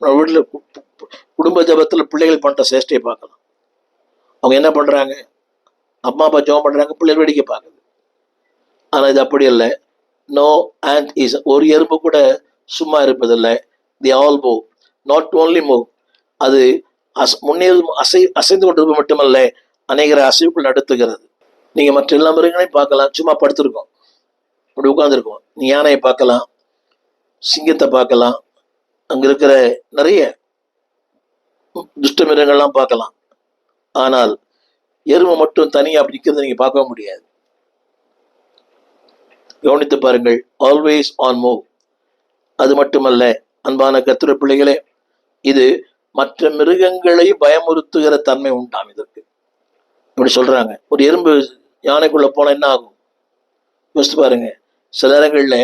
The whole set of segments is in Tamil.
வீட்டில் குடும்ப ஜபத்தில் பிள்ளைகள் பண்ணுற சேஷ்டையை பார்க்கலாம். அவங்க என்ன பண்ணுறாங்க, அம்மா அப்பா ஜபம் பண்ணுறாங்க, பிள்ளைகள் வேடிக்கை பார்க்குது. ஆனால் இது அப்படி இல்லை. நோ அண்ட் இஸ், ஒரு எறும்பு கூட சும்மா இருப்பதில்லை. தி all move, not only move, அது அசைந்து கொண்டிருப்பது மட்டுமல்ல, அநேகரை அசைவுக்குள் நடத்துகிறது. நீங்கள் மற்ற எல்லா மிருகங்களையும் பார்க்கலாம், சும்மா படுத்திருக்கோம், அப்படி உட்காந்துருக்கோம். நீ யானையை பார்க்கலாம், சிங்கத்தை பார்க்கலாம், அங்கே இருக்கிற நிறைய துஷ்ட மிருகங்கள்லாம் பார்க்கலாம். ஆனால் எறும்பு மட்டும் தனியாக அப்படி நிற்கிறத நீங்கள் பார்க்க முடியாது. கவனித்து பாருங்கள், ஆல்வேஸ் ஆன் மூவ். அது மட்டுமல்ல அன்பான கர்த்தருடைய பிள்ளைகளே, இது மற்ற மிருகங்களை பயமுறுத்துகிற தன்மை உண்டாம் இதற்கு. இப்படி சொல்றாங்க, ஒரு எறும்பு யானைக்குள்ள போனா என்ன ஆகும் யோசித்து பாருங்க. சில நேரங்கள்ல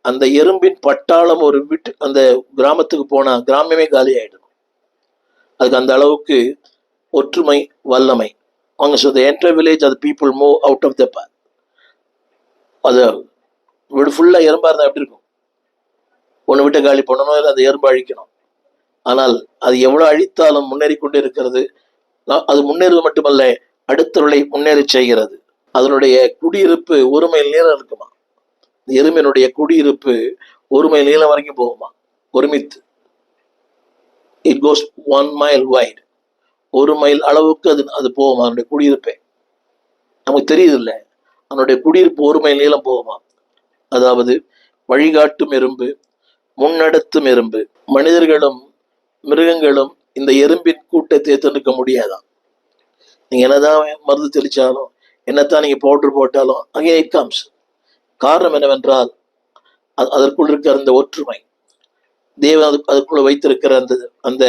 அந்த எறும்பின் பட்டாளம் ஒரு வீட்டு அந்த கிராமத்துக்கு போனா கிராமமே காலி ஆயிடும். அதுக்கு அந்த அளவுக்கு ஒற்றுமை, வல்லமை. அவங்க சொல்ற என்டர் வில்லேஜ், அது people move out of the path. அது வீடு ஃபுல்லா எறும்பா இருந்தா எப்படி இருக்கும்? ஒன்று விட்டு காலி பண்ணணும், இல்லை அந்த எறும்பு அழிக்கணும். ஆனால் அது எவ்வளவு அழித்தாலும் முன்னேறி கொண்டு இருக்கிறது. அது முன்னேறுவது மட்டுமல்ல, அடுத்தவர்களை முன்னேறி செய்கிறது. அதனுடைய குடியிருப்பு ஒரு மைல் நீளம் இருக்குமா? எறும்பினுடைய குடியிருப்பு ஒரு மைல் நீளம் வரைக்கும் போகுமா? ஒருமித்து இட் கோஸ் 1 mile wide. ஒரு மைல் அளவுக்கு அது போகுமா அதனுடைய குடியிருப்பே? நமக்கு தெரியுது இல்லை, அதனுடைய குடியிருப்பு ஒரு மைல் நீளம் போகுமா? அதாவது வழிகாட்டும் எறும்பு, முன்னெடுத்தும் எறும்பு. மனிதர்களும் மிருகங்களும் இந்த எறும்பின் கூட்டத்தை தடுக்க முடியாதான். நீங்க என்னதான் மருந்து தெளிச்சாலும், என்னத்தான் நீங்க பவுடர் போட்டாலும் அங்கே இட் கம்ஸ். காரணம் என்னவென்றால் அதற்குள் இருக்கிற அந்த ஒற்றுமை, தேவன் அதுக்குள்ள வைத்திருக்கிற அந்த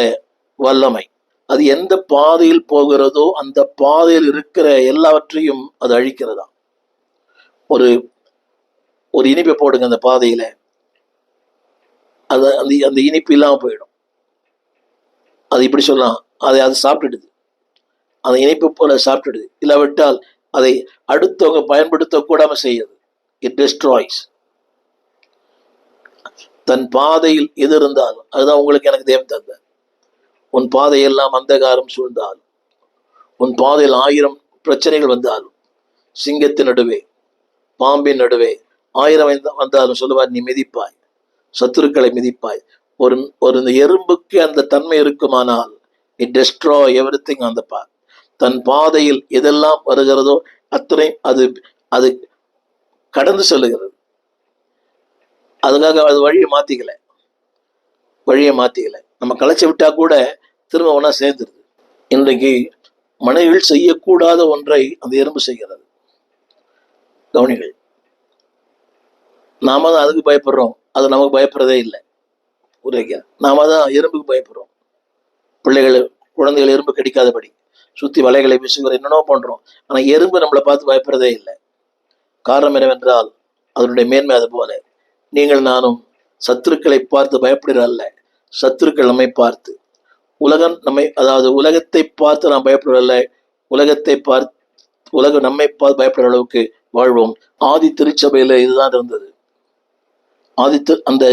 வல்லமை. அது எந்த பாதையில் போகிறதோ அந்த பாதையில் இருக்கிற எல்லாவற்றையும் அது அழிக்கிறதா. ஒரு ஒரு இனிப்பை போடுங்க அந்த பாதையில, அந்த இனிப்பு இல்லாம போயிடும். அது இப்படி சொல்லலாம், அது சாப்பிட்டுடுது, அந்த இனிப்பு போல சாப்பிட்டுடுது. இல்லாவிட்டால் அதை அடுத்தவங்க பயன்படுத்த கூடாம செய்யுது. It destroys. தன் பாதையில் எது இருந்தாலும், அதுதான் உங்களுக்கு எனக்கு தேவன் தந்த. உன் பாதையெல்லாம் அந்தகாரம் சூழ்ந்தாலும், உன் பாதையில் 1000 பிரச்சனைகள் வந்தாலும், சிங்கத்தின் நடுவே பாம்பின் நடுவே 1000 வந்தாலும் சொல்லுவார், நீ மிதிப்பாய், சத்துருக்களை மிதிப்பாய். ஒரு இந்த எறும்புக்கு அந்த தன்மை இருக்குமானால் it destroy everything on the path. தன் பாதையில் எதெல்லாம் வருகிறதோ அத்தனை அது கடந்து செல்லுகிறது. அதுக்காக அது வழியை மாத்திக்கல. நம்ம களைச்சி விட்டா கூட திரும்ப ஒன்றா சேர்ந்துருது. இன்றைக்கு மனிதர்கள் செய்யக்கூடாத ஒன்றை அந்த எறும்பு செய்கிறது. கவனிகள், நாம தான் அதுக்கு பயப்படுறோம், அது நமக்கு பயப்படுறதே இல்லை. நாம தான் எறும்புக்கு பயப்படுறோம். குழந்தைகள் எறும்பு கடிக்காதபடி சுத்தி வலைகளை வீசுகிற என்னென்னோ பண்றோம். ஆனா எறும்பு நம்மளை பார்த்து பயப்படுறதே இல்லை. காரணம் என்னவென்றால் அதனுடைய மேன்மை. அது போல நீங்கள் நானும் சத்துருக்களை பார்த்து பயப்படுகிற அல்ல, சத்துருக்கள் நம்மை பார்த்து, உலகத்தை பார்த்து நாம் பயப்படுறல்ல, உலகம் நம்மை பார்த்து பயப்படுற அளவுக்கு வாழ்வோம். ஆதி திருச்சபையில இதுதான் இருந்தது. அந்த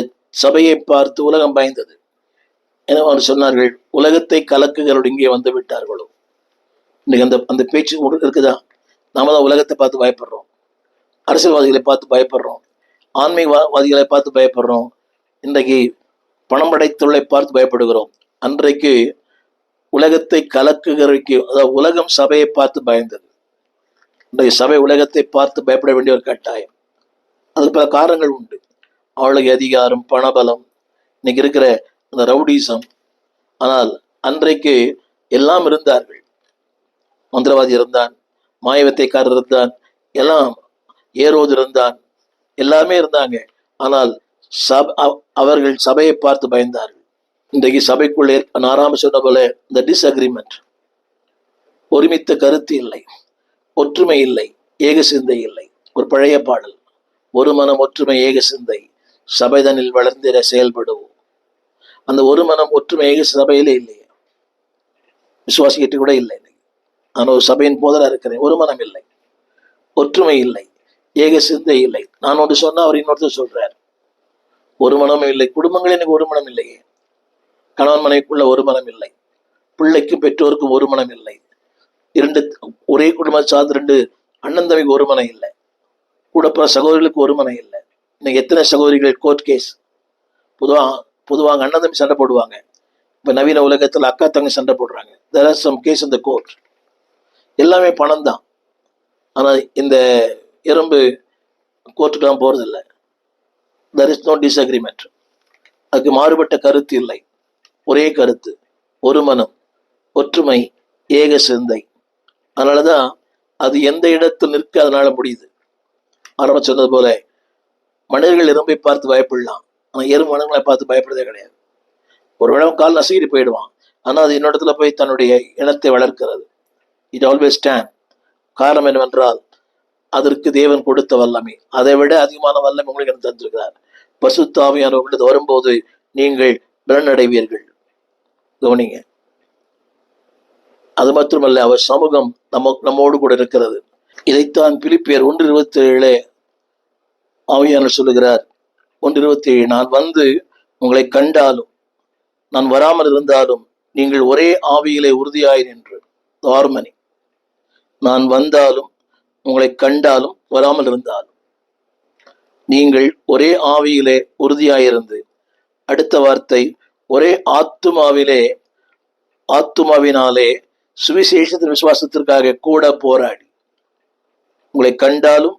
சபையை பார்த்து உலகம் பயந்தது. என அவர் சொன்னார்கள், உலகத்தை கலக்குகளோடு இங்கே வந்து விட்டார்களோ. இன்னைக்கு அந்த பேச்சு இருக்குதா? நாம தான் உலகத்தை பார்த்து பயப்படுறோம், அரசியல்வாதிகளை பார்த்து பயப்படுறோம், ஆன்மீகவாதிகளை பார்த்து பயப்படுறோம், இன்றைக்கு பணம் படைத்தவர்களை பார்த்து பயப்படுகிறோம். அன்றைக்கு உலகத்தை கலக்குகிறவைக்கு, அதாவது உலகம் சபையை பார்த்து பயந்தது. இன்றைக்கு சபை உலகத்தை பார்த்து பயப்பட வேண்டிய ஒரு கட்டாயம். அதுக்கு பல காரணங்கள் உண்டு. அவளுக்கு அதிகாரம், பணபலம், இன்னைக்கு இருக்கிற அந்த ரவுடிசம். ஆனால் அன்றைக்கு எல்லாம் இருந்தார்கள். மந்திரவாதி இருந்தான், மாயவத்தைக்காரர் இருந்தான், எல்லாம் ஏரோது இருந்தான், எல்லாமே இருந்தாங்க. ஆனால் அவர்கள் சபையை பார்த்து பயந்தார்கள். இன்றைக்கு சபைக்குள்ளே நாராம சொன்ன போல இந்த டிஸ்அக்ரிமெண்ட், ஒருமித்த கருத்து இல்லை, ஒற்றுமை இல்லை, ஏக சிந்தை இல்லை. ஒரு பழைய பாடல், ஒரு மனம் ஒற்றுமை ஏக சிந்தை சபைதனில் வளர்ந்திட செயல்படுவோம். அந்த ஒரு மனம் ஒற்றுமை ஏக சபையிலே இல்லையே, விசுவாசிக்கிட்டு கூட இல்லை. நான் ஒரு சபையின் போதலா இருக்கிறேன், ஒரு மனம் இல்லை, ஒற்றுமை இல்லை, ஏக சிந்தை இல்லை. நான் ஒன்று சொன்னா அவர் இன்னொருத்தர் சொல்றார். ஒரு மனமும் இல்லை. குடும்பங்கள் எனக்கு ஒரு மனம் இல்லையே. கணவன் மனைவிக்குள்ள ஒரு மனம் இல்லை, பிள்ளைக்கும் பெற்றோருக்கும் ஒரு மனம் இல்லை, ஒரே குடும்பம் சார்ந்த 2 அண்ணன் தம்பிக்கு ஒரு மனம் இல்லை, கூட சகோதரிகளுக்கு ஒரு மனம் இல்லை. இன்னைக்கு எத்தனை சகோதரிகள் கோர்ட் கேஸ். பொதுவாக அண்ணன் தம்பி சண்டை போடுவாங்க. இப்ப நவீன உலகத்துல அக்கா தங்கி சண்டை போடுறாங்க. there are some case in the court. எல்லாமே பணம் தான். ஆனா இந்த எறும்பு கோர்ட்டுக்கெல்லாம் போறதில்லை. there is no disagreement. அதுக்கு மாறுபட்ட கருத்து இல்லை, ஒரே கருத்து, ஒரு மனம், ஒற்றுமை, ஏக சிந்தை. அதனாலதான் அது எந்த இடத்தில் நிற்க அதனால முடியுது. ஆரம்ப சொன்னது போல மனிதர்கள் எறும்பை பார்த்து பயப்படலாம், ஆனா எறும்பு மனிதர்களை பார்த்து பயப்படுறதே கிடையாது. ஒரு வேளை கால் நசுக்கிட்டு போயிடுவான், ஆனா அது இன்னொருத்துல போய் தன்னுடைய இனத்தை வளர்க்கிறது. It always stand. காரணம் என்னவென்றால் அதற்கு தேவன் கொடுத்த வல்லமை, அதை விட அதிகமான வல்லமை உங்களுக்கு எனக்கு தந்திருக்கிறார். பரிசுத்த ஆவியானவர்கள் வரும்போது நீங்கள் பலனடைவீர்கள். கவனிங்க. அது மட்டுமல்ல, அவர் சமூகம் நம்மோடு கூட இருக்கிறது. இதைத்தான் பிலிப்பியர் 1:27 ஆவியானவர் சொல்லுகிறார். 1:27, நான் வந்து உங்களை கண்டாலும் நான் வராமல் இருந்தாலும் நீங்கள் ஒரே ஆவியிலே உறுதியாய் நின்று. ஹார்மனி. நான் வந்தாலும் உங்களை கண்டாலும் வராமல் இருந்தாலும் நீங்கள் ஒரே ஆவியிலே உறுதியாயிருந்து. அடுத்த வார்த்தை, ஒரே ஆத்துமாவினாலே சுவிசேஷத்தின் விசுவாசத்திற்காக கூட போராடி. உங்களை கண்டாலும்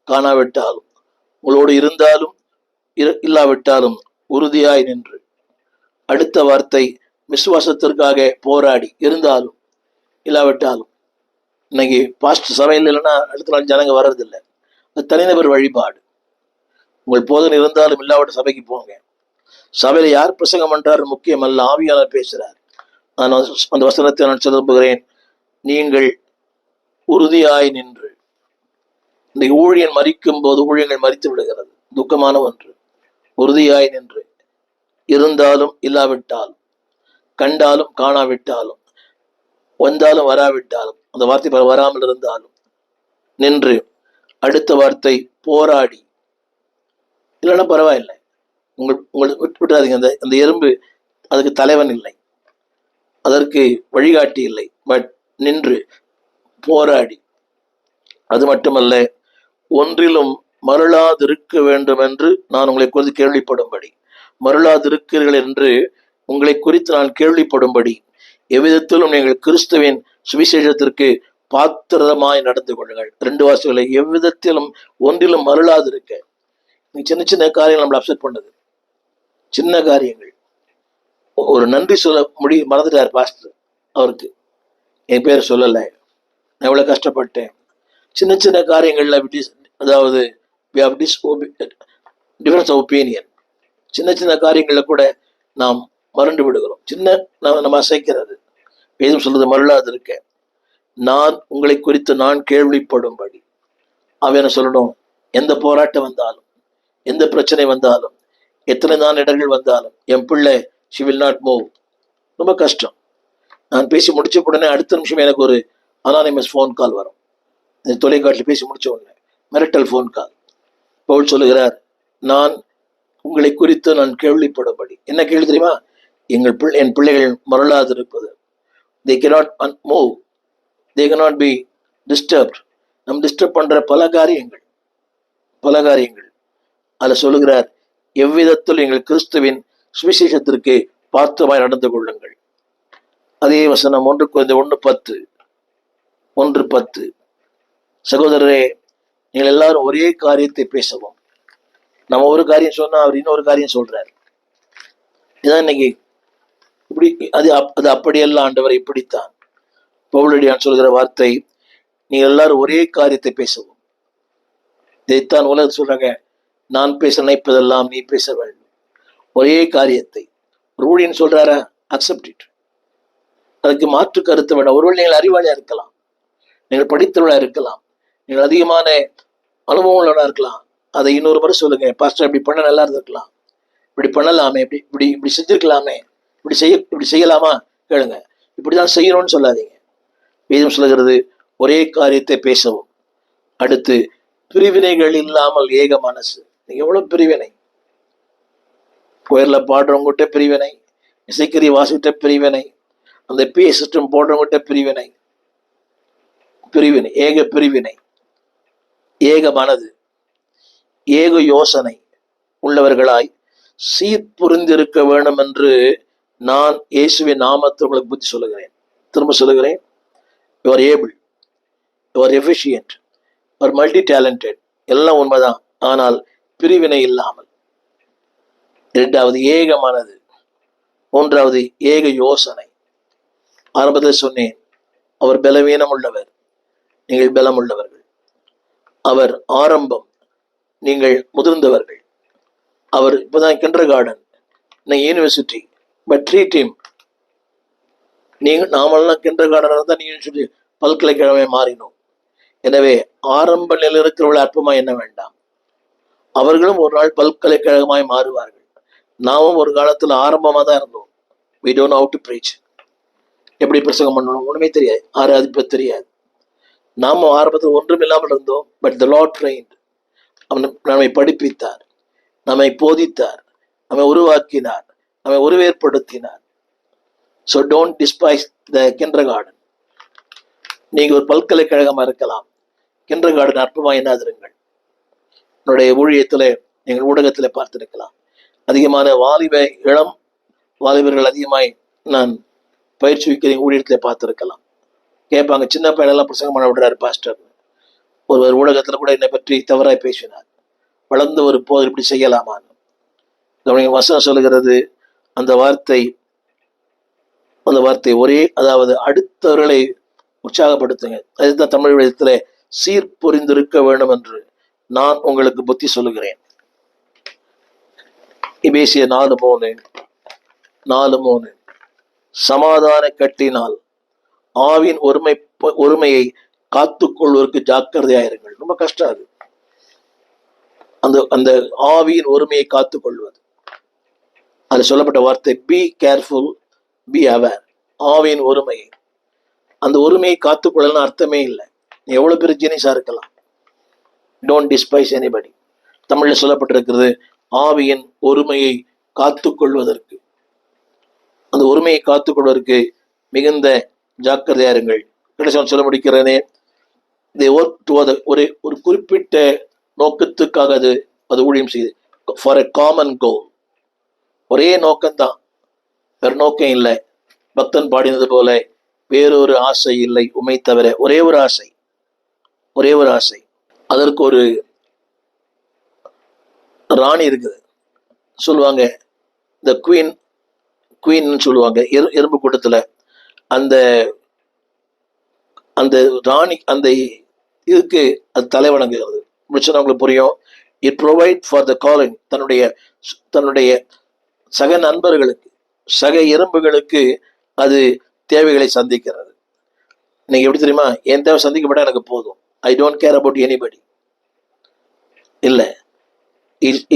காணாவிட்டாலும், உங்களோடு இருந்தாலும் இல்லாவிட்டாலும் உறுதியாய் நின்று. அடுத்த வார்த்தை, விசுவாசத்திற்காக போராடி, இருந்தாலும் இல்லாவிட்டாலும். இன்னைக்கு பாஸ்ட் சபையில் இல்லைன்னா அடுத்த நாள் ஜனங்க வர்றதில்லை. அது தனிநபர் வழிபாடு. உங்கள் போதனை இருந்தாலும் இல்லாவிட்ட சபைக்கு போங்க. சபையில யார் பிரசங்கம் பண்றாரு முக்கியம் அல்ல, ஆவியாளர் பேசுறார். நான் அந்த வசனத்தை நான் சொல்ல போகிறேன். நீங்கள் உறுதியாய் நின்று. இந்த ஊழியன் மரிக்கும் போது ஊழியங்கள் மரித்து விடுகிறது, துக்கமான ஒன்று. உறுதியாய் நின்று, இருந்தாலும் இல்லாவிட்டாலும், கண்டாலும் காணாவிட்டாலும், வந்தாலும் வராவிட்டாலும், அந்த வார்த்தை வராமல் இருந்தாலும் நின்று. அடுத்த வார்த்தை, போராடி. இல்லைன்னா பரவாயில்லை, உங்களுக்கு விட்டுறாதீங்க. அந்த எறும்பு அதுக்கு தலைவன் இல்லை, அதற்கு வழிகாட்டி இல்லை. பட் நின்று போராடி. அது மட்டுமல்ல, ஒன்றிலும் மருளாதிருக்க வேண்டும் என்று நான் உங்களை குறித்து கேள்விப்படும்படி. மருளாதிருக்கிறீர்கள் என்று உங்களை குறித்து நான் கேள்விப்படும்படி எவ்விதத்திலும் நீங்கள் கிறிஸ்துவின் சுவிசேஷத்திற்கு பாத்திரமாய் நடந்து கொள்ளுங்கள். 2 வார்த்தைகளை, எவ்விதத்திலும் ஒன்றிலும் மருளாதிருக்க. சின்ன சின்ன காரியங்கள் நம்மளை அப்செட் பண்ணது, சின்ன காரியங்கள். ஒரு நன்றி சொல்ல மறந்துட்டார் பாஸ்டர். அவருக்கு என் பேர் சொல்லலை, நான் எவ்வளவு கஷ்டப்பட்டேன். சின்ன சின்ன காரியங்கள்ல அதாவது டிஃபரன்ஸ் ஆஃப் ஒப்பீனியன். சின்ன சின்ன காரியங்கள்ல கூட நாம் மறந்து விடுகிறோம். நம்ம அசைக்கிறது. வேதம் சொல்றது மருளாது இருக்க. நான் உங்களை குறித்து நான் கேள்விப்படும்படி. அவன் என்ன சொல்லணும்? எந்த போராட்டம் வந்தாலும், எந்த பிரச்சனை வந்தாலும், எத்தனை தான் இடர்கள் வந்தாலும், என் பிள்ளை she will not move. ரொம்ப கஷ்டம். நான் பேசி முடிச்ச உடனே அடுத்த நிமிஷம் எனக்கு ஒரு அனானிமஸ் ஃபோன் கால் வரும். தொலைக்காட்சியில் பேசி முடிச்ச உடனே மிரட்டல் ஃபோன் கால். பவுல் சொல்லுகிறார், நான் உங்களை குறித்து நான் கேள்விப்படும்படி. என்ன கேள்வி தெரியுமா? என் பிள்ளைகள் மருளாது இருப்பது. they cannot move, they cannot be disturbed. நம் டிஸ்டர்ப் பண்ற பல காரியங்கள். அதுல சொல்லுகிறார், எவ்விதத்தில் எங்கள் கிறிஸ்துவின் சுவிசேஷத்திற்கு பாத்திரமாய் நடந்து கொள்ளுங்கள். அதே வசனம் 1 Corinthians 1:10. சகோதரரே, நீங்கள் எல்லாரும் ஒரே காரியத்தை பேசவும். நம்ம ஒரு காரியம் சொன்னா அவர் இன்னொரு காரியம் சொல்றார். இதான் இன்னைக்கு இப்படி அது அப்படியெல்லாம் ஆண்டவர் இப்படித்தான். பவுலடியான் சொல்கிற வார்த்தை, நீங்க எல்லாரும் ஒரே காரியத்தை பேசவும். இதைத்தான் உலகம் சொல்றாங்க, நான் பேச நினைப்பதெல்லாம் நீ பேச வேண்டும். ஒரே காரியத்தை. ரூழின்னு சொல்றாரா? Accept it. அதுக்கு மாற்று கருத்து வேண்டாம். ஒருவேளை நீங்கள் அறிவாளியா இருக்கலாம், நீங்கள் படித்தவர்களா இருக்கலாம், நீங்கள் அதிகமான அனுபவம் உள்ளவனா இருக்கலாம். அதை இன்னொரு முறை சொல்லுங்க, பாஸ்டர் இப்படி பண்ண நல்லா இருந்திருக்கலாம், இப்படி பண்ணலாமே, இப்படி செஞ்சிருக்கலாமே, இப்படி செய்யலாமா கேளுங்க. இப்படிதான் செய்யணும்னு சொல்லாதீங்க. வேதம் சொல்லுகிறது, ஒரே காரியத்தை பேசவும். அடுத்து, பிரிவினைகள் இல்லாமல் ஏக மனசு. நீங்க எவ்வளவு பிரிவினை! கோயில்ல பாடுறவங்ககிட்ட பிரிவினை, இசைக்கறி வாசிட்ட பிரிவினை, அந்த PA சிஸ்டம் போடுறவங்கிட்ட பிரிவினை, ஏக பிரிவினை, ஏக மனது, ஏக யோசனை உள்ளவர்களாய் சீர்புரிந்திருக்க வேண்டும் என்று நான் இயேசுவின் நாமத்தை உங்களுக்கு புத்தி சொல்லுகிறேன். திரும்ப சொல்லுகிறேன், you are able, you are efficient, you are multi talented, எல்லாம் உண்மைதான். ஆனால் பிரிவினை இல்லாமல். இரண்டாவது ஏக மனது, மூன்றாவது ஏக யோசனை. ஆரம்பத்தில் சொன்னேன், அவர் பலவீனம் உள்ளவர், நீங்கள் பலம் உள்ளவர்கள். அவர் ஆரம்பம், நீங்கள் முதிர்ந்தவர்கள். அவர் இப்போதான் kinder garden, university, but treat him. நாமெல்லாம் கிண்டர் கார்டனாக தான் யூனிவர்சிட்டி பல்கலைக்கழகமே மாறினோம். எனவே ஆரம்ப நிலையில் இருக்கிறவர்கள் அற்பமாய் என்ன வேண்டாம், அவர்களும் ஒரு நாள் பல்கலைக்கழகமாய் மாறுவார்கள். நாமும் ஒரு காலத்தில் ஆரம்பமாக தான் இருந்தோம். we don't know how to preach. எப்படி பிரசங்கம் பண்ணணும் ஒண்ணுமே தெரியாது, ஆராதிப்ப தெரியாது. நாம ஆரம்பத்தில் ஒன்றும் இல்லாமல் இருந்தோம். But the Lord trained. நம்மை படிப்பித்தார், நம்மை போதித்தார், நம்மை உருவாக்கினார், நம்மை உருவேற்படுத்தினார். So don't despise the kindergarten. நீங்க ஒரு பல்கலைக்கழகமா இருக்கலாம், கிண்டர்கார்டன் அற்பமாக என்னாதிருங்கள். என்னுடைய ஊழியத்தில், எங்கள் ஊடகத்தில் பார்த்திருக்கலாம், அதிகமான இளம் வாலிபர்கள் அதிகமாய் நான் பயிற்சி வைக்கிற ஊழியத்தில் பார்த்திருக்கலாம். கேட்பாங்க, சின்ன பையனெல்லாம் பிரசங்கம் பண்ண விடுறாரு பாஸ்டர். ஒருவர் ஊடகத்தில் கூட என்னை பற்றி தவறாய் பேசினார். வளர்ந்த ஒரு போது இப்படி செய்யலாமான்னு. வசனம் சொல்லுகிறது, அந்த வார்த்தை ஒரே, அதாவது அடுத்தவர்களை உற்சாகப்படுத்துங்க. அதுதான் தமிழ் விதத்தில் சீர்புரிந்திருக்க வேண்டும் என்று நான் உங்களுக்கு புத்தி சொல்லுகிறேன். எபேசியர் 4:3 சமாதான கட்டினால் ஆவின் ஒருமையை காத்துக்கொள்வதற்கு ஜாக்கிரதையாயிருங்கள். ரொம்ப கஷ்டம் அது, அந்த ஆவியின் ஒருமையை காத்துக்கொள்வது. அது சொல்லப்பட்ட வார்த்தை பி கேர்ஃபுல், பி அவேர். ஆவியின் ஒருமையை, அந்த ஒருமையை காத்துக்கொள்ளலாம் அர்த்தமே இல்லை. நீ எவ்வளவு பெரிய ஜீனிஸா இருக்கலாம், டோன்ட் டிஸ்பைஸ் எனிபடி. தமிழில் சொல்லப்பட்டிருக்கிறது, ஆவியின் ஒருமையை காத்துக்கொள்வதற்கு, அந்த ஒருமையை காத்துக்கொள்வதற்கு மிகுந்த ஜாக்கிரதையா இருங்கள். கடைசி சொல்ல முடிக்கிறேனே, ஒரு குறிப்பிட்ட நோக்கத்துக்காக அது ஊழியம் செய்யுது. ஃபார் எ காமன் கோல், ஒரே நோக்கம்தான், வேற நோக்கம் இல்லை. பக்தன் பாடினது போல, வேறொரு ஆசை இல்லை உம்மை தவிர. ஒரே ஒரு ஆசை. அதற்கு ஒரு ராணி இருக்குது, சொல்லுவாங்க த குவீன் சொல்லுவாங்க. எறும்பு கூட்டத்துல அந்த ராணி, அந்த இதுக்கு அது தலைவணங்குகிறது. உங்களுக்கு புரியும். It provide for the colony. தன்னுடைய சக நண்பர்களுக்கு, சக எறும்புகளுக்கு அது தேவைகளை சந்திக்கிறது. நீங்க எப்படி தெரியுமா, என் தேவை சந்திக்கப்பட்ட எனக்கு போதும். I don't care about anybody. இல்லை,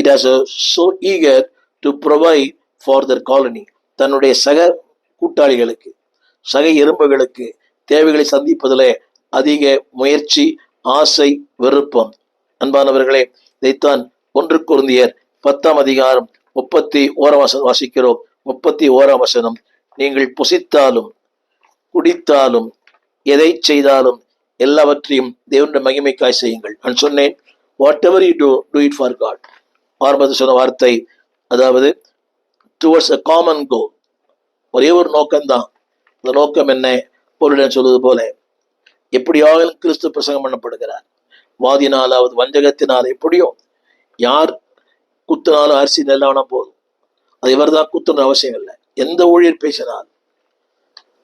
it has so eager to provide for their colony. தன்னுடைய சக கூட்டாளிகளுக்கு, சக எறும்புகளுக்கு தேவைகளை சந்திப்பதில் அதிக முயற்சி, ஆசை, விருப்பம். அன்பானவர்களே, இதைத்தான் 1 கொரிந்தியர் 10:31 வாசிக்கிறோம். 31 நீங்கள் புசித்தாலும் குடித்தாலும் எதை செய்தாலும் எல்லாவற்றையும் தேவனுடைய மகிமைக்காய் செய்யுங்கள். நான் சொன்னேன், what ever you do it for God. ஆரம்பத்தில் சொன்ன வார்த்தை, அதாவது டுவர்ட்ஸ் அ காமன் கோல், ஒரே ஒரு நோக்கம்தான். அந்த நோக்கம் என்ன? பொருளுடன் சொல்வது போல, எப்படியாவது கிறிஸ்து பிரசங்கம் பண்ணப்படுகிறார். வாதினாலாவது வஞ்சகத்தினால், எப்படியோ யார் குத்தினாலும் அரிசி நெல்லானா போதும், அது இவர் தான் குத்துன அவசியம் இல்லை. எந்த ஊழியர் பேசினால்,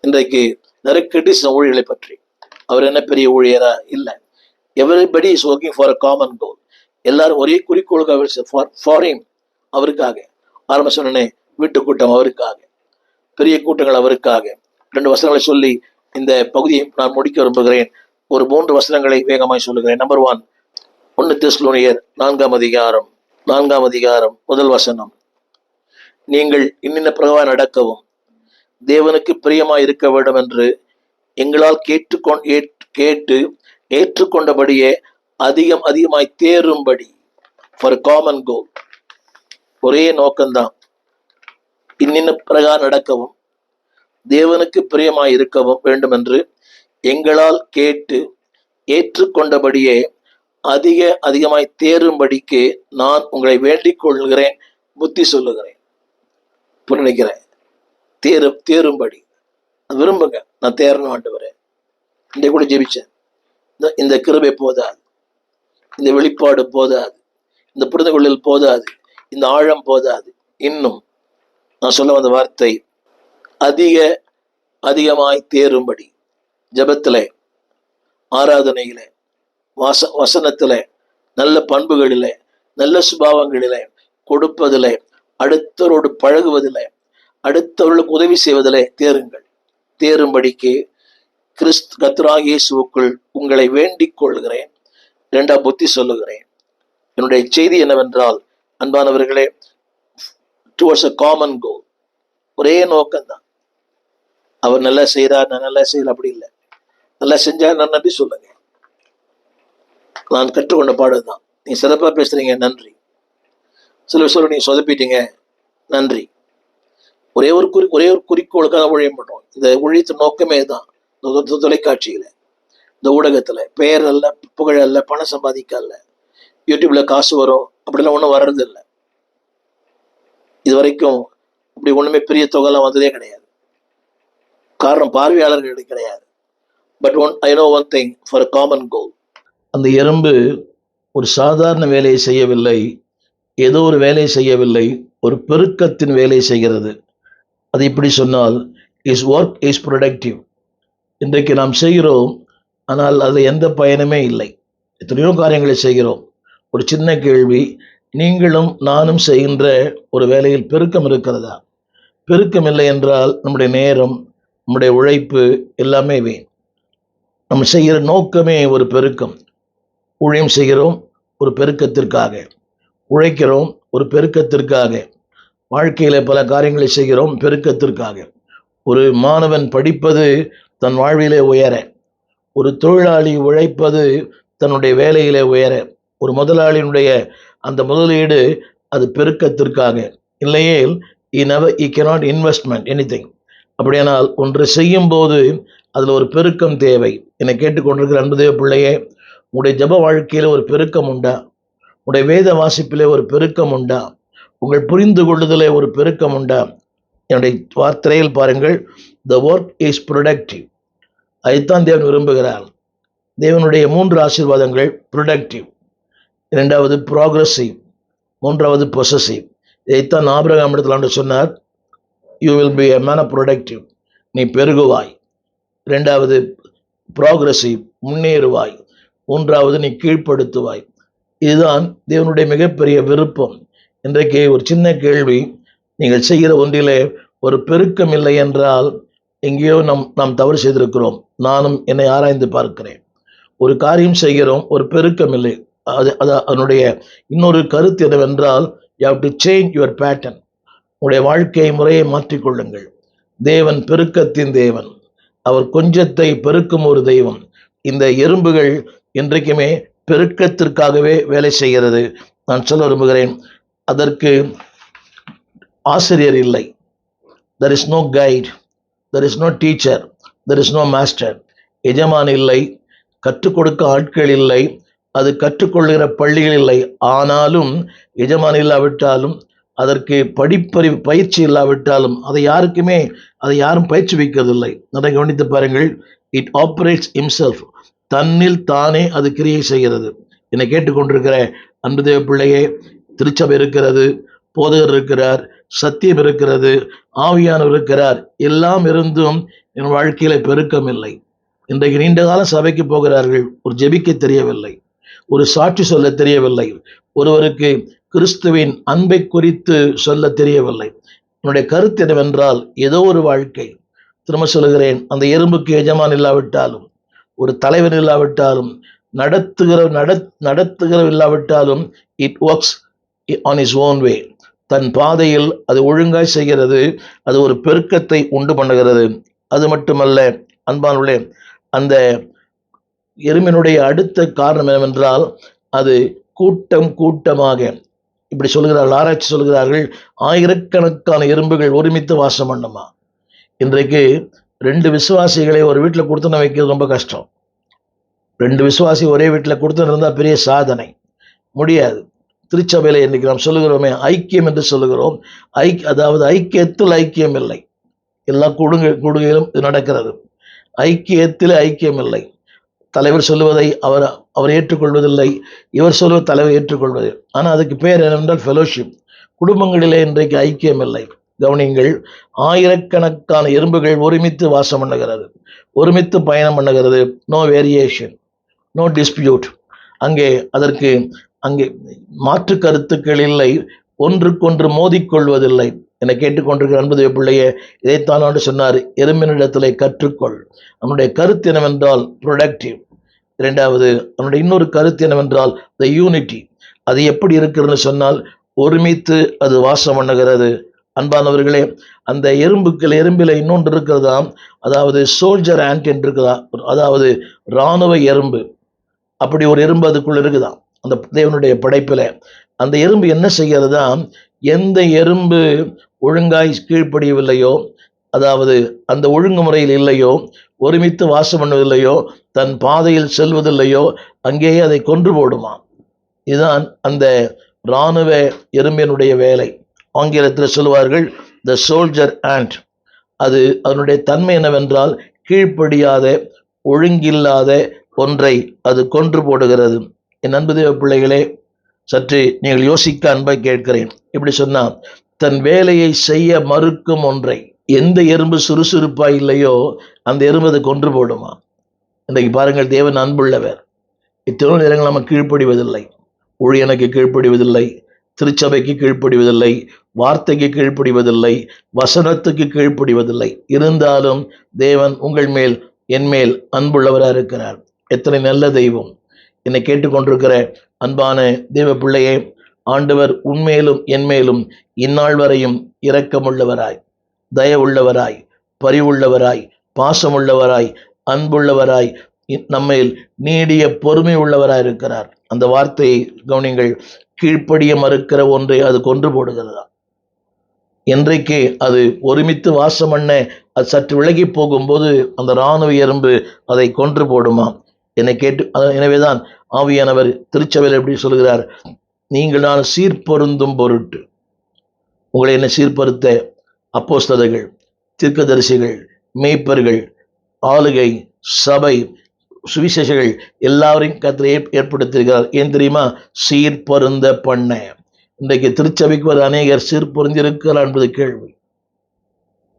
இன்றைக்கு நிறைய கிரிட்டிசிசம் ஊழியர்களை பற்றி, அவர் என்ன பெரிய ஊழியரா? இல்லை. Everybody is working for a common goal. எல்லாரும் ஒரே குறிக்கோளுக்காக, ஃபார் ஹிம், அவருக்காக. ஆரம்ப சொன்னே, வீட்டு கூட்டம் அவருக்காக, பெரிய கூட்டங்கள் அவருக்காக. 2 வசனங்களை சொல்லி இந்த பகுதியை நான் முடிக்க விரும்புகிறேன். ஒரு 3 வசனங்களை வேகமாய் சொல்லுகிறேன். நம்பர் 1 தெசலோனியர் 4 அதிகாரம் 1 வசனம். நீங்கள் இன்னின்ன பிரகாரம் நடக்கவும் தேவனுக்கு பிரியமாய் இருக்க வேண்டும் என்று எங்களால் கேட்டு ஏற்றுக்கொண்டபடியே அதிகமாய் தேரும்படி. ஃபார் காமன் கோல், ஒரே நோக்கம்தான். இன்னின்ன பிரகாரம் நடக்கவும் தேவனுக்கு பிரியமாய் இருக்கவும் வேண்டும் என்று எங்களால் கேட்டு ஏற்றுக்கொண்டபடியே அதிகமாய் தேரும்படிக்கு நான் உங்களை வேண்டிக் கொள்கிறேன், புத்தி சொல்லுகிறேன். நினைக்கிறேன் தேரும்படி விரும்புங்க. நான் தேரணும் ஆண்டவரே. இன்றைக்கு கூட ஜெபிச்சேன். இந்த கிருபை போதாது, இந்த வெளிப்பாடு போதாது, இந்த புரிந்து கொள்ளல் போதாது, இந்த ஆழம் போதாது. இன்னும் நான் சொல்ல வந்த வார்த்தை அதிகமாய் தேரும்படி. ஜபத்திலே, ஆராதனையிலே, வசனத்திலே, நல்ல பண்புகளிலே, நல்ல சுபாவங்களிலே, கொடுப்பதிலே, அடுத்தவரோடு பழகுவதிலே, அடுத்தவர்களுக்கு உதவி செய்வதிலே தேருங்கள். தேரும்படிக்கு கர்த்தராகிய இயேசுவுக்குள் உங்களை வேண்டிக் கொள்கிறேன். இரண்டாம் புத்தி சொல்லுகிறேன். என்னுடைய செய்தி என்னவென்றால், அன்பானவர்களே, டுவர்ட்ஸ் அ காமன் கோல், ஒரே நோக்கம்தான். அவர் நல்லா செய்யறார், நான் நல்லா செய்யல, அப்படி இல்லை. நல்லா செஞ்சா நான் நன்றி சொல்லுங்க. நான் கற்றுக்கொண்ட பாடுதான். நீ சிறப்பாக பேசுறீங்க, நன்றி. சில விஷயம் நீங்க சொதப்பிட்டீங்க, நன்றி. ஒரே ஒரு குறிக்கோளுக்காக ஊழியம் பண்றோம். இந்த ஊழியத்து நோக்கமே தான். தொலைக்காட்சியில, இந்த ஊடகத்துல பெயர் அல்ல, புகழ் அல்ல, பணம் சம்பாதிக்க அல்ல, யூடியூப்ல காசு வரும் அப்படிலாம் ஒன்றும் வர்றது இல்லை. இது வரைக்கும் அப்படி ஒண்ணுமே பெரிய தொகைலாம் வந்ததே கிடையாது. காரணம் பார்வையாளர்கள் கிடையாது. But I know one thing for a common goal. அந்த எறும்பு ஒரு சாதாரண வேலையை செய்யவில்லை, ஏதோ ஒரு வேலையை செய்யவில்லை, ஒரு பெருக்கத்தின் வேலை செய்கிறது. அது இப்படி சொன்னால், இஸ் ஒர்க் இஸ் ப்ரொடக்டிவ். இன்றைக்கு நாம் செய்கிறோம், ஆனால் அதில் எந்த பயனுமே இல்லை. எத்தனையோ காரியங்களை செய்கிறோம். ஒரு சின்ன கேள்வி, நீங்களும் நானும் செய்கின்ற ஒரு வேலையில் பெருக்கம் இருக்கிறதா? பெருக்கம் இல்லை என்றால் நம்முடைய நேரம், நம்முடைய உழைப்பு எல்லாமே வீண். நம்ம செய்கிற நோக்கமே ஒரு பெருக்கம். ஊழியம் செய்கிறோம் ஒரு பெருக்கத்திற்காக, உழைக்கிறோம் ஒரு பெருக்கத்திற்காக, வாழ்க்கையில பல காரியங்களை செய்கிறோம் பெருக்கத்திற்காக. ஒரு மாணவன் படிப்பது தன் வாழ்விலே உயர, ஒரு தொழிலாளி உழைப்பது தன்னுடைய வேலையிலே உயர, ஒரு முதலாளியினுடைய அந்த முதலீடு அது பெருக்கத்திற்காக. இல்லையேல் he cannot investment anything. அப்படியானால் ஒன்று செய்யும் போது அதில் ஒரு பெருக்கம் தேவை. என்னை கேட்டுக்கொண்டிருக்கிற அன்பு தேவ பிள்ளையே, உங்களுடைய ஜப வாழ்க்கையில ஒரு பெருக்கம் உண்டா? உங்களுடைய வேத வாசிப்பிலே ஒரு பெருக்கம் உண்டா? உங்கள் புரிந்து கொள்ளுதலே ஒரு பெருக்கம் உண்டா? என்னுடைய வார்த்தையில் பாருங்கள், the work is productive. அதைத்தான் தேவன் விரும்புகிறார். தேவனுடைய 3 ஆசீர்வாதங்கள்: ப்ரொடக்டிவ், இரண்டாவது ப்ராக்ரஸிவ், மூன்றாவது பொசசிவ். இதைத்தான் ஆபிரகாம் இடத்துல ஆண்டவர் சொன்னார், you will be a man of productive. நீ பெருகுவாய். இரண்டாவது ப்ராக்ரஸிவ், முன்னேறுவாய். மூன்றாவது நீ கீழ்ப்படுத்துவாய். இதுதான் தேவனுடைய மிகப்பெரிய விருப்பம். இன்றைக்கு ஒரு சின்ன கேள்வி, நீங்கள் செய்கிற ஒன்றிலே ஒரு பெருக்கம் இல்லை என்றால் எங்கேயோ நாம் தவறு செய்திருக்கிறோம். நானும் என்னை ஆராய்ந்து பார்க்கிறேன். ஒரு காரியம் செய்கிறோம், ஒரு பெருக்கம் இல்லை. அதனுடைய இன்னொரு கருத்து என்னவென்றால், you have to change your pattern. உங்களுடைய வாழ்க்கை முறையை மாற்றிக்கொள்ளுங்கள். தேவன் பெருக்கத்தின் தேவன். அவர் கொஞ்சத்தை பெருக்கும் ஒரு தெய்வம். இந்த எறும்புகள் இன்றைக்குமே பெருக்கத்திற்காகவே வேலை செய்கிறது. நான் சொல்ல விரும்புகிறேன், அதற்கு ஆசிரியர் இல்லை. there is no guide, there is no teacher, there is no master. எஜமான் இல்லை, கற்றுக் கொடுக்க ஆட்கள் இல்லை, அது கற்றுக்கொள்கிற பள்ளிகள் இல்லை. ஆனாலும் எஜமான் இல்லாவிட்டாலும், அதற்கு படிப்பறிவு பயிற்சி இல்லாவிட்டாலும் அதை யாரும் பயிற்சிவிக்கிறதில்லை. நிறைய கவனித்து பாருங்கள். It operates himself. தன்னில் தானே அது கிரியை செய்கிறது. என்னை கேட்டுக்கொண்டிருக்கிற அன்பு தேவ பிள்ளையே, திருச்சபை இருக்கிறது, போதகர் இருக்கிறார், சத்தியம் இருக்கிறது, ஆவியானவர் இருக்கிறார். எல்லாம் இருந்தும் என் வாழ்க்கையில பெருக்கம் இல்லை. இன்றைக்கு நீண்ட காலம் சபைக்கு போகிறார்கள், ஒரு ஜெபிக்க தெரியவில்லை, ஒரு சாட்சி சொல்ல தெரியவில்லை, ஒருவருக்கு கிறிஸ்துவின் அன்பை குறித்து சொல்ல தெரியவில்லை. என்னுடைய கருத்து என்னவென்றால், ஏதோ ஒரு வாழ்க்கை, திரும்ப சொல்லுகிறேன், அந்த எறும்புக்கு எஜமான் இல்லாவிட்டாலும், ஒரு தலைவன் இல்லாவிட்டாலும், நடத்துகிற இல்லாவிட்டாலும், it works on its own way. தன் பாதையில் அது ஒழுங்காய் செய்கிறது. அது ஒரு பெருக்கத்தை உண்டு பண்ணுகிறது. அது மட்டுமல்ல அன்பானுள்ளே, அந்த எறும்பினுடைய அடுத்த காரணம் என்னவென்றால், அது கூட்டமாக இப்படி சொல்கிறார்கள், ஆராய்ச்சி சொல்கிறார்கள், ஆயிரக்கணக்கான எறும்புகள் ஒருமித்து வாசம் பண்ணுமா. இன்றைக்கு 2 விசுவாசிகளை ஒரு வீட்டில் கொடுத்துன வைக்கிறது ரொம்ப கஷ்டம். 2 விசுவாசி ஒரே வீட்டில் கொடுத்துன்னு இருந்தால் பெரிய சாதனை. முடியாது. திருச்சபையில் இன்னைக்கு நாம் சொல்லுகிறோமே ஐக்கியம் என்று சொல்லுகிறோம். அதாவது ஐக்கியத்தில் ஐக்கியம் இல்லை. எல்லா கூடுகையிலும் இது நடக்கிறது. ஐக்கியத்தில் ஐக்கியம் இல்லை. தலைவர் சொல்லுவதை அவர் ஏற்றுக்கொள்வதில்லை, இவர் சொல்லுவதை தலைவர் ஏற்றுக்கொள்வது. ஆனால் அதுக்கு பேர் என்னென்றால் ஃபெலோஷிப். குடும்பங்களிலே இன்றைக்கு ஐக்கியம் இல்லை. கவனிங்கள், ஆயிரக்கணக்கான எறும்புகள் ஒருமித்து வாசம் பண்ணுகிறது, ஒருமித்து பயணம் பண்ணுகிறது. No variation, no dispute. அங்கே மாற்று கருத்துக்கள் இல்லை, ஒன்றுக்கொன்று மோதிக்கொள்வதில்லை. என்னை கேட்டுக்கொண்டிருக்கிற அன்பு தேவ பிள்ளையே, இதைத்தான் ஆண்டு சொன்னார், எறும்பினிடத்திலே கற்றுக்கொள். நம்முடைய கருத்து என்னவென்றால் ப்ரொடக்டிவ். இரண்டாவது, நம்முடைய இன்னொரு கருத்து என்னவென்றால் த யூனிட்டி. அது எப்படி இருக்கிறதுன்னு சொன்னால் ஒருமித்து அது வாசம் பண்ணுகிறது. அன்பானவர்களே, அந்த எறும்பில் இன்னொன்று இருக்கிறதா, அதாவது சோல்ஜர் ஆண்ட் என்று இருக்குதா, அதாவது இராணுவ எறும்பு. அப்படி ஒரு எறும்பு அதுக்குள்ள இருக்குதான் அந்த தேவனுடைய படைப்பில். அந்த எறும்பு என்ன செய்கிறதா, எந்த எறும்பு ஒழுங்காய் கீழ்ப்படியவில்லையோ, அதாவது அந்த ஒழுங்குமுறையில் இல்லையோ, ஒருமித்து வாசம் பண்ணுவதில்லையோ, தன் பாதையில் செல்வதில்லையோ, அங்கேயே அதை கொன்று போடுமா. இதுதான் அந்த இராணுவ எறும்பினுடைய வேலை. ஆங்கிலத்தில் சொல்லுவார்கள் த சோல்ஜர் ஆண்ட். அதனுடைய தன்மை என்னவென்றால் கீழ்ப்படியாத, ஒழுங்கில்லாத ஒன்றை அது கொன்று போடுகிறது. என் அன்பு தேவ பிள்ளைகளே, சற்று நீங்கள் யோசிக்க அன்பை கேட்கிறேன். இப்படி சொன்னால், தன் வேலையை செய்ய மறுக்கும் ஒன்றை, எந்த எறும்பு சுறுசுறுப்பாக இல்லையோ அந்த எறும்பு அதை கொன்று போடுமா. இன்றைக்கு பாருங்கள், தேவன் அன்புள்ளவர். இத்தனை நேரங்கள் நம்ம கீழ்ப்படிவதில்லை. ஊழியனுக்கு கீழ்ப்படிவதில்லை, திருச்சபைக்கு கீழ்ப்படிவதில்லை, வார்த்தைக்கு கீழ்ப்படிவதில்லை, வசனத்துக்கு கீழ்ப்படிவதில்லை. இருந்தாலும் தேவன் உங்கள் மேல், என் மேல் அன்புள்ளவராக இருக்கிறார். எத்தனை நல்ல தெய்வம். என்னை கேட்டுக்கொண்டிருக்கிற அன்பான தேவ பிள்ளையே, ஆண்டவர் உன்மேலும் என் மேலும் இந்நாள் வரையும் இரக்கமுள்ளவராய், தயவுள்ளவராய், பரிவுள்ளவராய், பாசமுள்ளவராய், அன்புள்ளவராய், நம்மேல் நீடிய பொறுமை உள்ளவராய் இருக்கிறார். அந்த வார்த்தையை கவனிங்கள், கீழ்ப்படிய மறுக்கிற ஒன்றை அது கொன்று போடுகிறதா. என்றைக்கு அது ஒருமித்து வாசம் பண்ண அது சற்று விலகி போகும்போது அந்த இராணுவ எறும்பு அதை கொன்று போடுமா. என்னை கேட்டு, எனவேதான் ஆவியானவர் திருச்சபையில் எப்படி சொல்கிறார், நீங்கள் நான் சீர்பொருந்தும் பொருட்டு. உங்களை என்ன சீர்படுத்த அப்போஸ்தலர்கள், தீர்க்கதரிசிகள், மேய்ப்பர்கள், ஆளுகை, சபை, சுவிசேஷங்கள் எல்லாரையும் கர்த்தர் ஏற்படுத்தியிருக்கிறார். ஏன் தெரியுமா? சீர்பொருந்த பண்ண. இன்றைக்கு திருச்சபைக்கு ஒரு அநேகர் சீர்பொருந்திருக்கிறார் என்பது கேள்வி.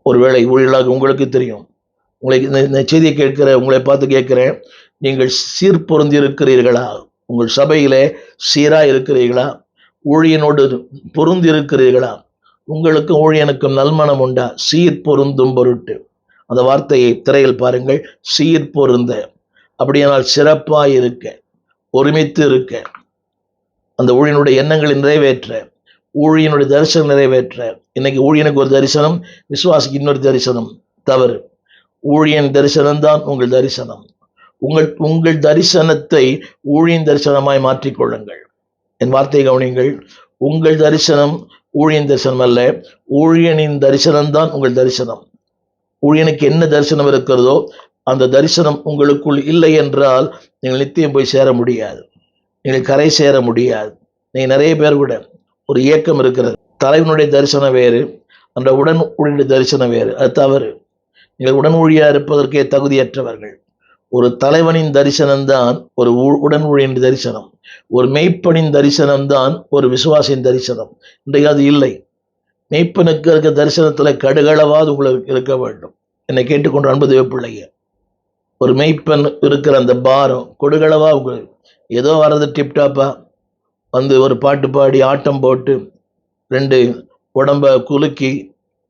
ஒருவேளை ஊழியர்களாக உங்களுக்கு தெரியும். உங்களை இந்த செய்தியை கேட்கிற உங்களை பார்த்து கேட்கிறேன், நீங்கள் சீர்பொருந்தி இருக்கிறீர்களா? உங்கள் சபையிலே சீராக இருக்கிறீர்களா? ஊழியனோடு பொருந்தி இருக்கிறீர்களா? உங்களுக்கும் ஊழியனுக்கும் நல்மனம் உண்டா? சீர்பொருந்தும் பொருட்டு. அந்த வார்த்தையை திரையில் பாருங்கள், சீர்பொருந்த. அப்படியானால் சிறப்பாக இருக்க, ஒருமித்து இருக்க, அந்த ஊழியனுடைய எண்ணங்களை நிறைவேற்ற, ஊழியனுடைய தரிசனம் நிறைவேற்ற. இன்னைக்கு ஊழியனுக்கு ஒரு தரிசனம், விசுவாசிக்கு இன்னொரு தரிசனம். தவறு. ஊழியன் தரிசனம்தான் உங்கள் தரிசனம். உங்கள் தரிசனத்தை ஊழியன் தரிசனமாய் மாற்றிக்கொள்ளுங்கள். என் வார்த்தையை கவனிங்கள், உங்கள் தரிசனம் ஊழியன் தரிசனம் அல்ல, ஊழியனின் தரிசனம்தான் உங்கள் தரிசனம். ஊழியனுக்கு என்ன தரிசனம் இருக்கிறதோ அந்த தரிசனம் உங்களுக்குள் இல்லை என்றால் நீங்கள் நித்தியம் போய் சேர முடியாது, நீங்கள் கரை சேர முடியாது. நீங்கள் நிறைய பேர் கூட ஒரு இயக்கம் இருக்கிறது, தலைவனுடைய தரிசனம் வேறு, அந்த உடன் ஊழிய தரிசனம் வேறு. அது தவறு. நீங்கள் உடன் ஊழியா இருப்பதற்கே தகுதியற்றவர்கள். ஒரு தலைவனின் தரிசனம்தான் ஒரு உடன் ஊழியின் தரிசனம். ஒரு மெய்ப்பனின் தரிசனம்தான் ஒரு விசுவாசின் தரிசனம். இன்றைக்கு அது இல்லை. மெய்ப்பனுக்கு இருக்க தரிசனத்தில் கடுகளவாது உங்களுக்கு இருக்க வேண்டும். என்னை கேட்டுக்கொண்டு அன்பு தேவ பிள்ளைங்க, ஒரு மெய்ப்பன் இருக்கிற அந்த பாரம் கொடுகளவா உங்களுக்கு ஏதோ வர்றது டிப்டாப்பா வந்து ஒரு பாட்டு பாடி ஆட்டம் போட்டு 2 உடம்பை குலுக்கி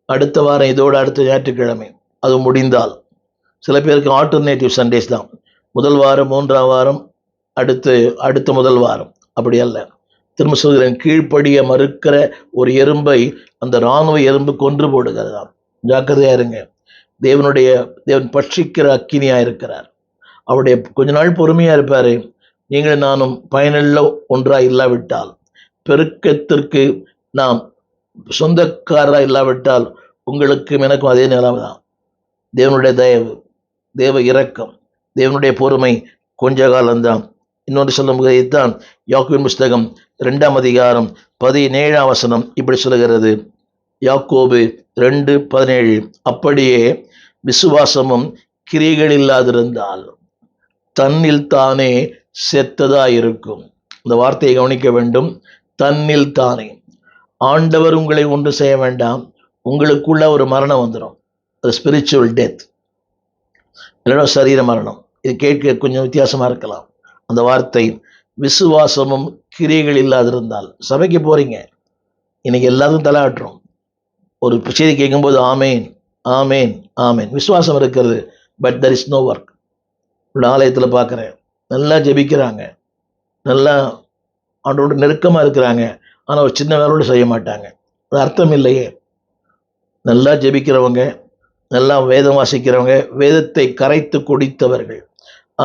அடுத்த வாரம் இதோடு அடுத்த ஞாயிற்றுக்கிழமை அது முடிந்தால். சில பேருக்கு ஆல்டர்னேட்டிவ் சண்டேஸ் தான். முதல் வாரம், 3ஆம் வாரம், அடுத்த முதல் வாரம். அப்படி அல்ல. திரும்ப சொல்கிறேன், கீழ்ப்படிய மறுக்கிற ஒரு எறும்பை அந்த இராணுவ எறும்பு கொன்று போடுகிறதாம். ஜாக்கிரதையா இருங்க. தேவன் பட்சிக்கிற அக்கினியா இருக்கிறார். அவருடைய கொஞ்ச நாள் பொறுமையா இருப்பாரு. நீங்களும் நானும் பயனுள்ள ஒன்றா இல்லாவிட்டால் பெருக்கத்திற்கு நாம் சொந்தக்காரராக இல்லாவிட்டால் உங்களுக்கும் எனக்கும் அதே நிலைமை தான். தேவனுடைய தயவு, தேவ இரக்கம், தேவனுடைய பொறுமை கொஞ்ச காலம்தான். இன்னொன்று சொல்லும்போது இதுதான் யாக்கோபின் புஸ்தகம் 2ஆம் அதிகாரம் 17ஆம் வசனம் இப்படி சொல்லுகிறது. யாக்கோபு 2:17, அப்படியே விசுவாசமும் கிரியைகள் இல்லாதிருந்தால் தன்னில் தானே செத்ததா இருக்கும். இந்த வார்த்தையை கவனிக்க வேண்டும். தன்னில் தானே. ஆண்டவர் உங்களை ஒன்றும் செய்ய வேண்டாம், உங்களுக்குள்ள ஒரு மரணம் வந்துடும். அது ஸ்பிரிச்சுவல் டெத், இல்லைன்னா சரீர மரணம். இது கேட்க கொஞ்சம் வித்தியாசமா இருக்கலாம். அந்த வார்த்தை விசுவாசமும் கிரியைகள் இல்லாதிருந்தால். சபைக்கு போறீங்க, இன்னைக்கு எல்லாத்துக்கும் தலையாட்டுறோம். ஒரு செய்தி கேட்கும்போது ஆமேன் ஆமேன் ஆமேன், விசுவாசம் இருக்கிறது, but there is no work. ஆலயத்தில் பார்க்குறேன், நல்லா ஜெபிக்கிறாங்க, நல்லா ஆண்டோட நெருக்கமாக இருக்கிறாங்க, ஆனால் ஒரு சின்ன வேலையோடு செய்ய மாட்டாங்க. அது அர்த்தம் இல்லையே. நல்லா ஜெபிக்கிறவங்க, நல்லா வேதம் வாசிக்கிறவங்க, வேதத்தை கரைத்து குடித்தவர்கள்,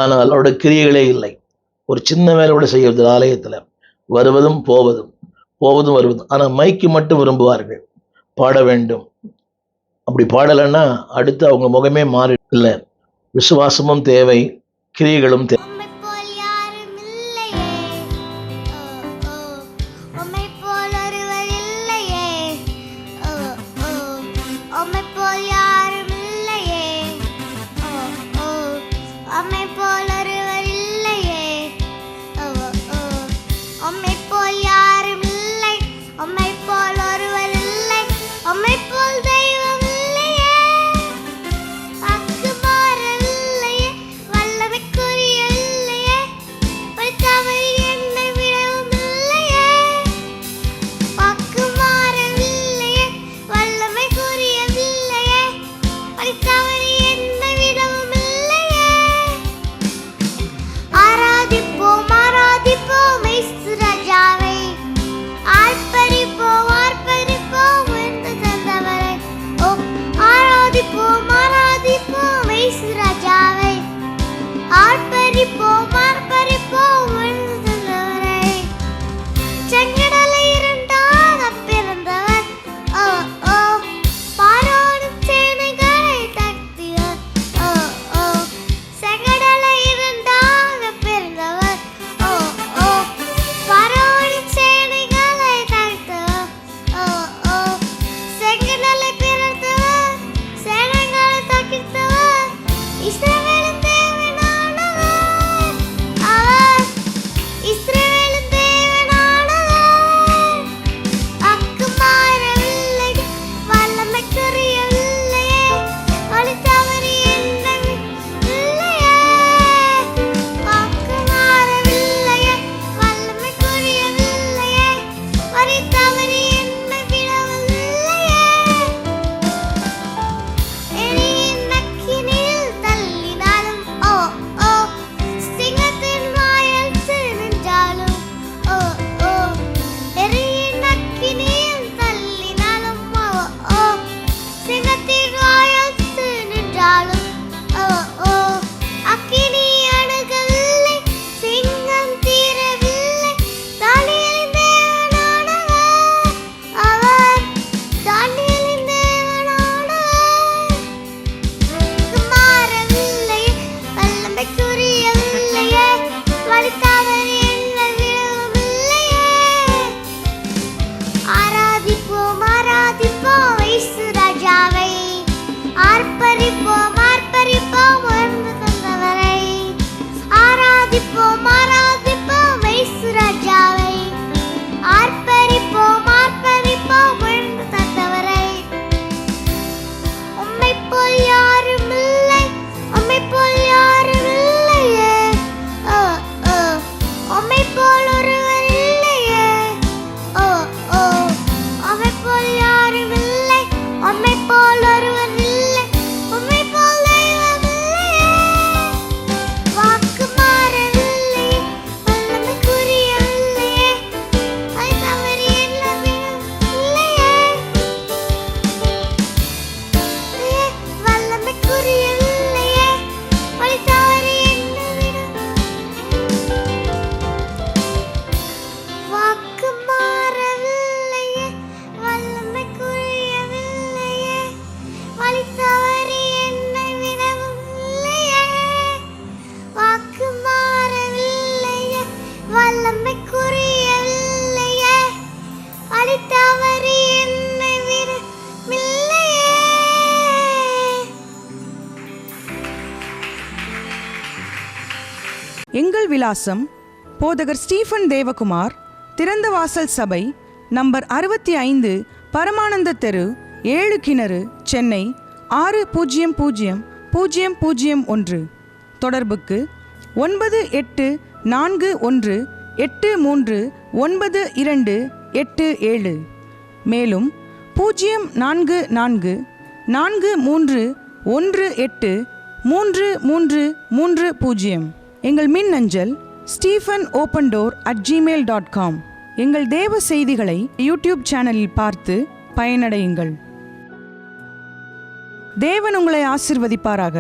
ஆனால் அவரோட கிரியைகளே இல்லை. ஒரு சின்ன வேலையோடு செய்வது, ஆலயத்தில் வருவதும் போவதும் போவதும் வருவதும். ஆனால் மைக்கு மட்டும் விரும்புவார்கள், பாட வேண்டும். அப்படி பாடலைன்னா அடுத்து அவங்க முகமே மாறி இல்லை. விசுவாசமும் தேவை, கிரியைகளும் தேவை. சேனைகளை எங்கள் விலாசம் போதகர் ஸ்டீஃபன் தேவகுமார், திறந்த வாசல் சபை, நம்பர் 65, பரமானந்த தெரு, 7 கிணறு, சென்னை 600001. தொடர்புக்கு 9841839287. மேலும் 0443183330. எங்கள் மின்னஞ்சல் stephenopendor@gmail.com. எங்கள் தேவ செய்திகளை யூடியூப் சேனலில் பார்த்து பயனடையுங்கள். தேவன் உங்களை ஆசீர்வதிப்பாராக.